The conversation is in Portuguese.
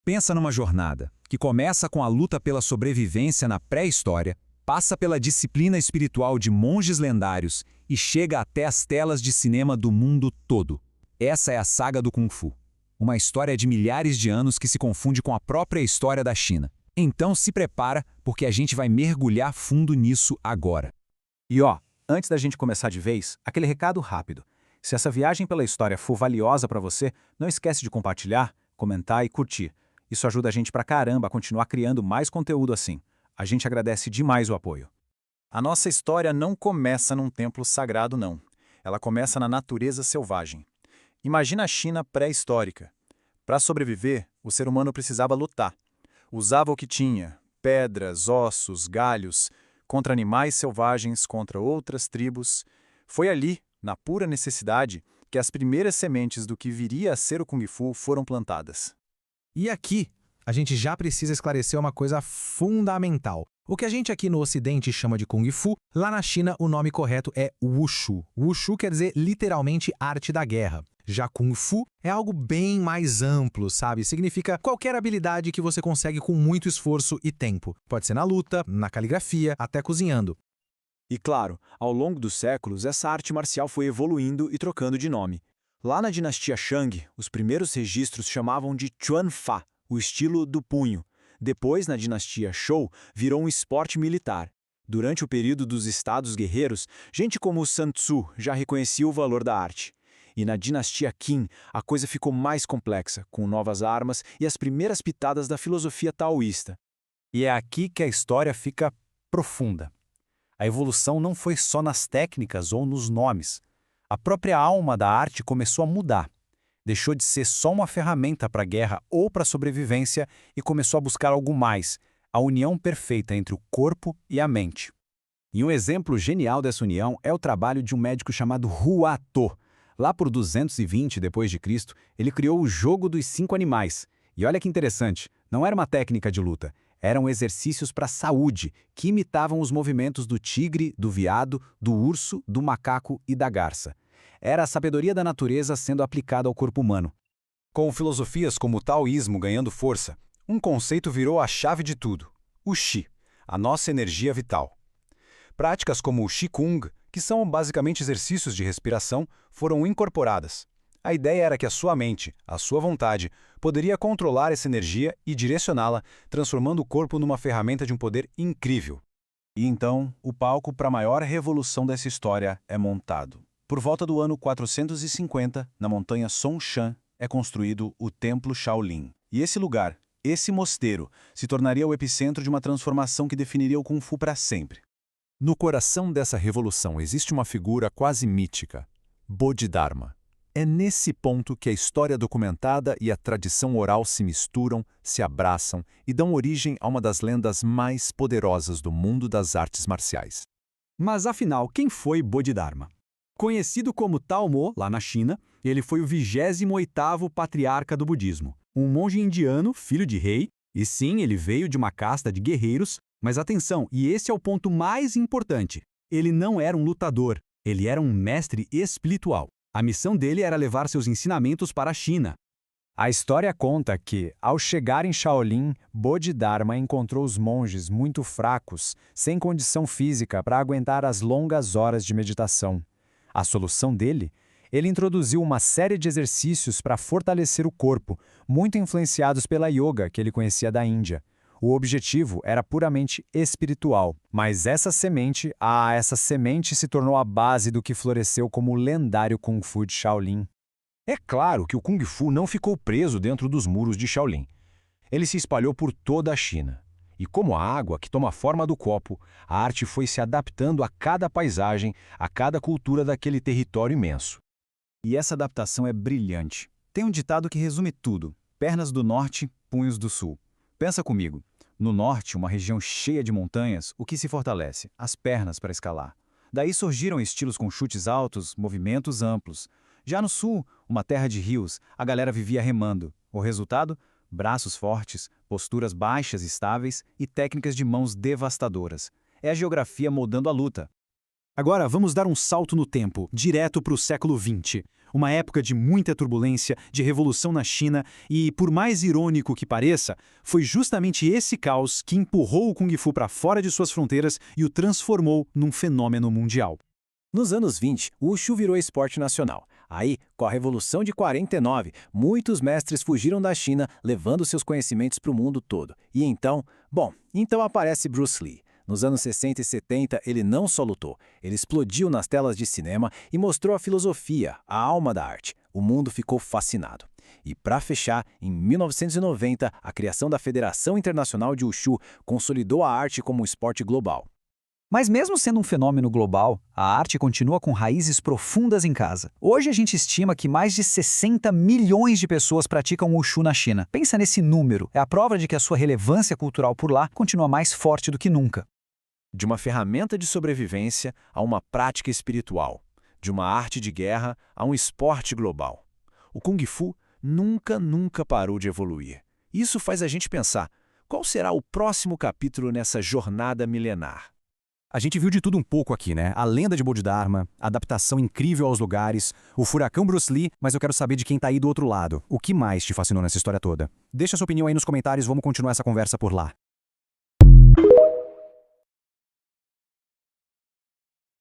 Pensa numa jornada que começa com a luta pela sobrevivência na pré-história, passa pela disciplina espiritual de monges lendários e chega até as telas de cinema do mundo todo. Essa é a saga do Kung Fu. Uma história de milhares de anos que se confunde com a própria história da China. Então se prepara, porque a gente vai mergulhar fundo nisso agora. E antes da gente começar de vez, aquele recado rápido. Se essa viagem pela história for valiosa para você, não esquece de compartilhar, comentar e curtir. Isso ajuda a gente pra caramba a continuar criando mais conteúdo assim. A gente agradece demais o apoio. A nossa história não começa num templo sagrado, não. Ela começa na natureza selvagem. Imagina a China pré-histórica. Para sobreviver, o ser humano precisava lutar. Usava o que tinha, pedras, ossos, galhos, contra animais selvagens, contra outras tribos. Foi ali, na pura necessidade, que as primeiras sementes do que viria a ser o Kung Fu foram plantadas. E aqui, a gente já precisa esclarecer uma coisa fundamental. O que a gente aqui no Ocidente chama de Kung Fu, lá na China o nome correto é Wushu. Wushu quer dizer literalmente arte da guerra. Já Kung Fu é algo bem mais amplo, sabe? Significa qualquer habilidade que você consegue com muito esforço e tempo. Pode ser na luta, na caligrafia, até cozinhando. E claro, ao longo dos séculos, essa arte marcial foi evoluindo e trocando de nome. Lá na dinastia Shang, os primeiros registros chamavam de Chuan Fa, o estilo do punho. Depois, na dinastia Zhou, virou um esporte militar. Durante o período dos estados guerreiros, gente como Sun Tzu já reconhecia o valor da arte. E na dinastia Qin, a coisa ficou mais complexa, com novas armas e as primeiras pitadas da filosofia taoísta. E é aqui que a história fica profunda. A evolução não foi só nas técnicas ou nos nomes. A própria alma da arte começou a mudar. Deixou de ser só uma ferramenta para a guerra ou para a sobrevivência e começou a buscar algo mais, a união perfeita entre o corpo e a mente. E um exemplo genial dessa união é o trabalho de um médico chamado Hua To. Lá por 220 d.C., ele criou o jogo dos 5 animais. E olha que interessante, não era uma técnica de luta, eram exercícios para a saúde, que imitavam os movimentos do tigre, do veado, do urso, do macaco e da garça. Era a sabedoria da natureza sendo aplicada ao corpo humano. Com filosofias como o taoísmo ganhando força, um conceito virou a chave de tudo, o Qi, a nossa energia vital. Práticas como o Qigong, que são basicamente exercícios de respiração, foram incorporadas. A ideia era que a sua mente, a sua vontade, poderia controlar essa energia e direcioná-la, transformando o corpo numa ferramenta de um poder incrível. E então, o palco para a maior revolução dessa história é montado. Por volta do ano 450, na montanha Songshan, é construído o Templo Shaolin. E esse lugar, esse mosteiro, se tornaria o epicentro de uma transformação que definiria o Kung Fu para sempre. No coração dessa revolução existe uma figura quase mítica, Bodhidharma. É nesse ponto que a história documentada e a tradição oral se misturam, se abraçam e dão origem a uma das lendas mais poderosas do mundo das artes marciais. Mas afinal, quem foi Bodhidharma? Conhecido como Tao Mo, lá na China, ele foi o 28º patriarca do budismo. Um monge indiano, filho de rei, e sim, ele veio de uma casta de guerreiros, mas atenção, e esse é o ponto mais importante, ele não era um lutador, ele era um mestre espiritual. A missão dele era levar seus ensinamentos para a China. A história conta que, ao chegar em Shaolin, Bodhidharma encontrou os monges muito fracos, sem condição física para aguentar as longas horas de meditação. A solução dele? Ele introduziu uma série de exercícios para fortalecer o corpo, muito influenciados pela yoga que ele conhecia da Índia. O objetivo era puramente espiritual, mas essa semente se tornou a base do que floresceu como o lendário Kung Fu de Shaolin. É claro que o Kung Fu não ficou preso dentro dos muros de Shaolin. Ele se espalhou por toda a China. E como a água que toma a forma do copo, a arte foi se adaptando a cada paisagem, a cada cultura daquele território imenso. E essa adaptação é brilhante. Tem um ditado que resume tudo: pernas do norte, punhos do sul. Pensa comigo. No norte, uma região cheia de montanhas, o que se fortalece? As pernas para escalar. Daí surgiram estilos com chutes altos, movimentos amplos. Já no sul, uma terra de rios, a galera vivia remando. O resultado? Braços fortes, posturas baixas e estáveis e técnicas de mãos devastadoras. É a geografia moldando a luta. Agora vamos dar um salto no tempo, direto para o século XX. Uma época de muita turbulência, de revolução na China e, por mais irônico que pareça, foi justamente esse caos que empurrou o Kung Fu para fora de suas fronteiras e o transformou num fenômeno mundial. Nos anos 20, o Wushu virou esporte nacional. Aí, com a Revolução de 49, muitos mestres fugiram da China, levando seus conhecimentos para o mundo todo. E então aparece Bruce Lee. Nos anos 60 e 70, ele não só lutou, ele explodiu nas telas de cinema e mostrou a filosofia, a alma da arte. O mundo ficou fascinado. E para fechar, em 1990, a criação da Federação Internacional de Wushu consolidou a arte como um esporte global. Mas mesmo sendo um fenômeno global, a arte continua com raízes profundas em casa. Hoje a gente estima que mais de 60 milhões de pessoas praticam Wushu na China. Pensa nesse número, é a prova de que a sua relevância cultural por lá continua mais forte do que nunca. De uma ferramenta de sobrevivência a uma prática espiritual. De uma arte de guerra a um esporte global. O Kung Fu nunca parou de evoluir. Isso faz a gente pensar, qual será o próximo capítulo nessa jornada milenar? A gente viu de tudo um pouco aqui, né? A lenda de Bodhidharma, a adaptação incrível aos lugares, o furacão Bruce Lee, mas eu quero saber de quem tá aí do outro lado. O que mais te fascinou nessa história toda? Deixa sua opinião aí nos comentários, vamos continuar essa conversa por lá.